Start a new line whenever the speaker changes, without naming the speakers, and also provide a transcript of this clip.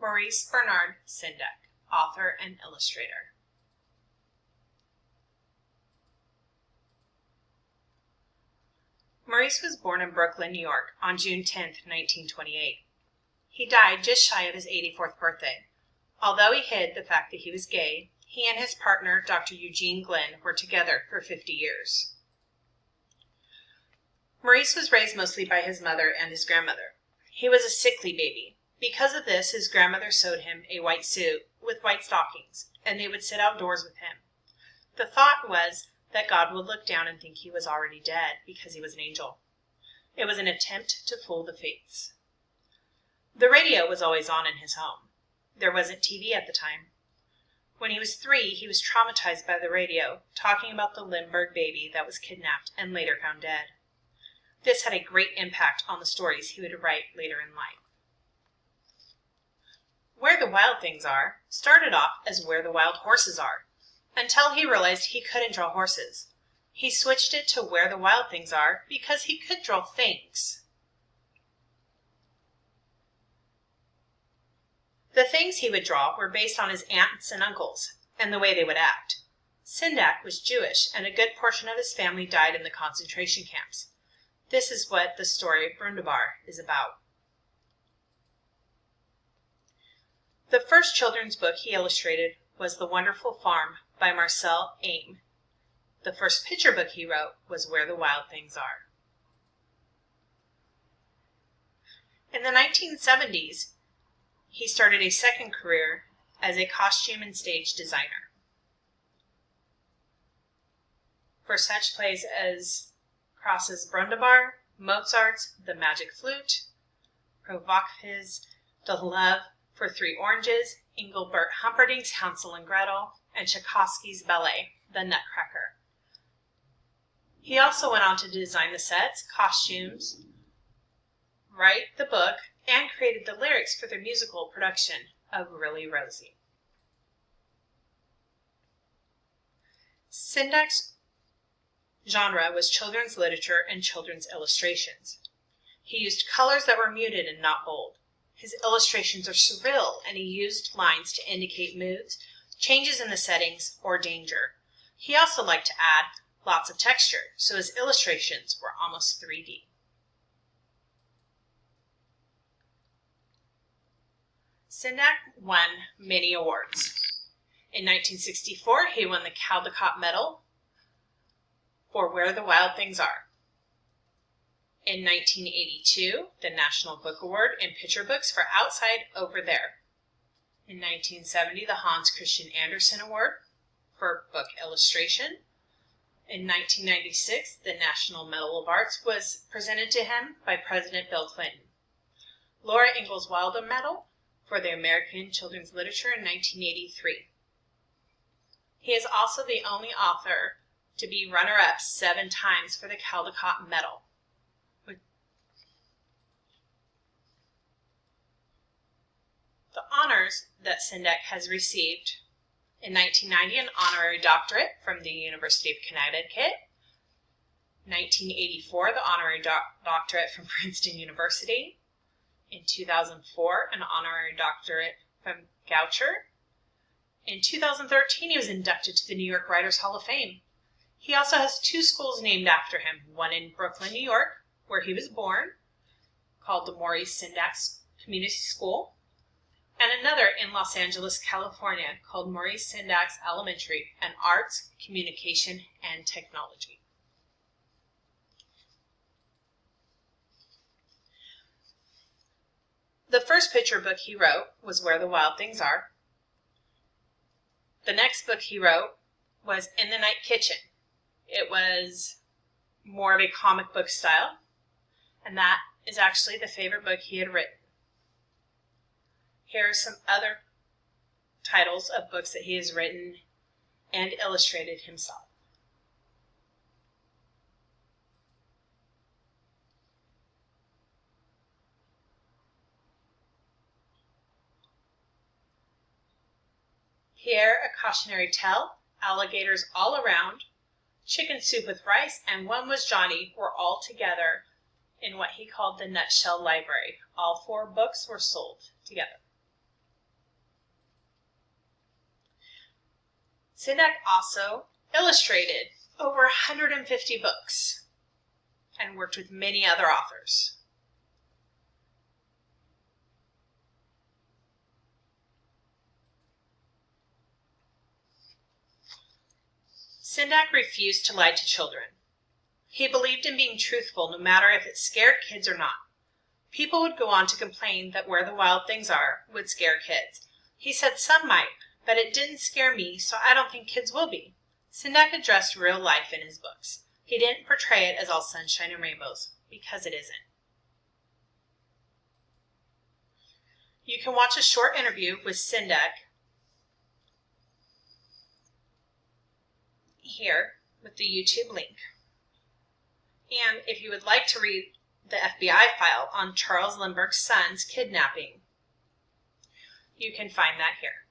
Maurice Bernard Sendak, author and illustrator. Maurice was born in Brooklyn, New York on June 10, 1928. He died just shy of his 84th birthday. Although he hid the fact that he was gay, he and his partner, Dr. Eugene Glenn, were together for 50 years. Maurice was raised mostly by his mother and his grandmother. He was a sickly baby. Because of this, his grandmother sewed him a white suit with white stockings, and they would sit outdoors with him. The thought was that God would look down and think he was already dead because he was an angel. It was an attempt to fool the fates. The radio was always on in his home. There wasn't TV at the time. When he was 3, he was traumatized by the radio, talking about the Lindbergh baby that was kidnapped and later found dead. This had a great impact on the stories he would write later in life. Where the Wild Things Are started off as Where the Wild Horses Are, until he realized he couldn't draw horses. He switched it to Where the Wild Things Are because he could draw things. The things he would draw were based on his aunts and uncles and the way they would act. Sendak was Jewish, and a good portion of his family died in the concentration camps. This is what the story Brundabar is about. The first children's book he illustrated was The Wonderful Farm by Marcel Aime. The first picture book he wrote was Where the Wild Things Are. In the 1970s, he started a second career as a costume and stage designer for such plays as Krauss's Brundabar, Mozart's The Magic Flute, Provoca's The Love for 3 Oranges, Engelbert Humperdinck's Hansel and Gretel, and Tchaikovsky's ballet, The Nutcracker. He also went on to design the sets, costumes, write the book, and created the lyrics for the musical production of Really Rosie. Sendak's genre was children's literature and children's illustrations. He used colors that were muted and not bold. His illustrations are surreal, and he used lines to indicate moods, changes in the settings, or danger. He also liked to add lots of texture, so his illustrations were almost 3D. Sendak won many awards. In 1964, he won the Caldecott Medal for Where the Wild Things Are. In 1982, the National Book Award in Picture Books for Outside Over There. In 1970, the Hans Christian Andersen Award for Book Illustration. In 1996, the National Medal of Arts was presented to him by President Bill Clinton. Laura Ingalls Wilder Medal for the American Children's Literature in 1983. He is also the only author to be runner-up 7 times for the Caldecott Medal. The honors that Sendak has received: in 1990, an honorary doctorate from the University of Connecticut. 1984, the honorary doctorate from Princeton University. In 2004, an honorary doctorate from Goucher. In 2013, he was inducted to the New York Writers Hall of Fame. He also has 2 schools named after him, one in Brooklyn, New York, where he was born, called the Maurice Sendak Community School, and another in Los Angeles, California, called Maurice Sendak's Elementary in Arts, Communication, and Technology. The first picture book he wrote was Where the Wild Things Are. The next book he wrote was In the Night Kitchen. It was more of a comic book style, and that is actually the favorite book he had written. Here are some other titles of books that he has written and illustrated himself. Here, A Cautionary Tale, Alligators All Around, Chicken Soup with Rice, and One Was Johnny were all together in what he called the Nutshell Library. All 4 books were sold together. Sendak also illustrated over 150 books and worked with many other authors. Sendak refused to lie to children. He believed in being truthful no matter if it scared kids or not. People would go on to complain that Where the Wild Things Are would scare kids. He said some might, but it didn't scare me, so I don't think kids will be. Sendak addressed real life in his books. He didn't portray it as all sunshine and rainbows, because it isn't. You can watch a short interview with Sendak here with the YouTube link. And if you would like to read the FBI file on Charles Lindbergh's son's kidnapping, you can find that here.